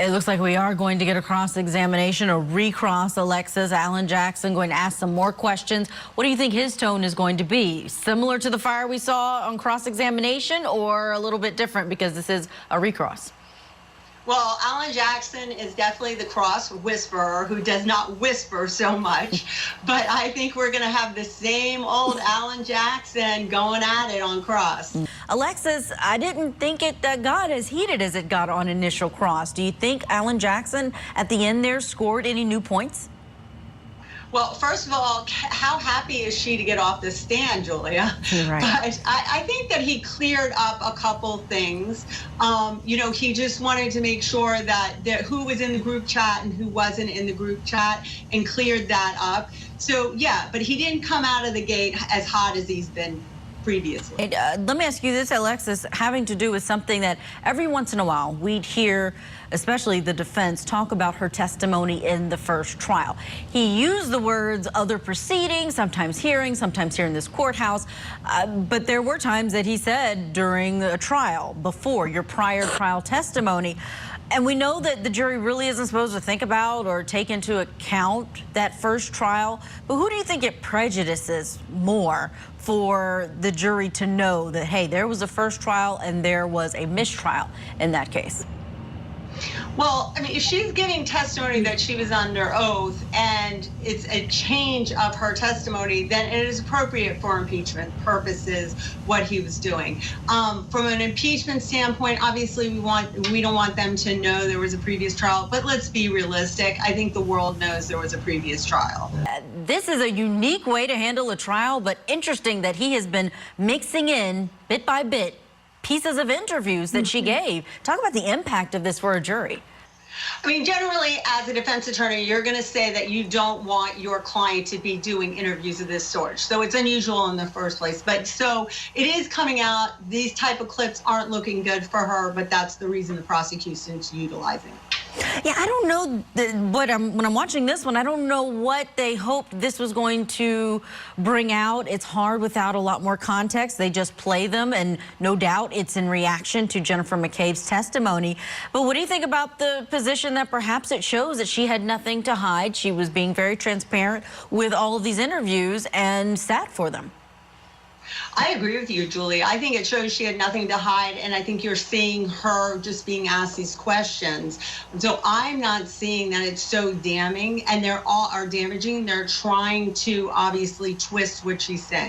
It looks like we are going to get a cross-examination, a recross. Alexis, Alan Jackson going to ask some more questions. What do you think his tone is going to be? Similar to the fire we saw on cross-examination, or a little bit different because this is a recross? Well, Alan Jackson is definitely the cross whisperer who does not whisper so much. But I think we're going to have the same old Alan Jackson going at it on cross. Alexis, I didn't think it got as heated as it got on initial cross. Do you think Alan Jackson at the end there scored any new points? Well, first of all, how happy is she to get off the stand, Julia? Right. But I think that he cleared up a couple things. You know, he just wanted to make sure that who was in the group chat and who wasn't in the group chat, and cleared that up. So, yeah, but he didn't come out of the gate as hot as he's been previously. Let me ask you this, Alexis, having to do with something that every once in a while we'd hear, especially the defense, talk about her testimony in the first trial. He used the words other proceedings, sometimes here in this courthouse, but there were times that he said during a trial, before your prior trial testimony. And we know that the jury really isn't supposed to think about or take into account that first trial. But who do you think it prejudices more for the jury to know that, hey, there was a first trial and there was a mistrial in that case? Well, I mean, if she's giving testimony that she was under oath and it's a change of her testimony, then it is appropriate for impeachment purposes what he was doing. From an impeachment standpoint, obviously we don't want them to know there was a previous trial, but let's be realistic. I think the world knows there was a previous trial. This is a unique way to handle a trial, but interesting that he has been mixing in bit by bit pieces of interviews that she gave. Talk about the impact of this for a jury. I mean, generally, as a defense attorney, you're going to say that you don't want your client to be doing interviews of this sort. So it's unusual in the first place. But so it is coming out. These type of clips aren't looking good for her, but that's the reason the prosecution's utilizing it. Yeah, I don't know when I'm watching this one, I don't know what they hoped this was going to bring out. It's hard without a lot more context. They just play them, and no doubt it's in reaction to Jennifer McCabe's testimony. But what do you think about the position that perhaps it shows that she had nothing to hide? She was being very transparent with all of these interviews and sat for them. I agree with you, Julie. I think it shows she had nothing to hide, and I think you're seeing her just being asked these questions. So I'm not seeing that it's so damning, and they're all are damaging. They're trying to obviously twist what she's saying.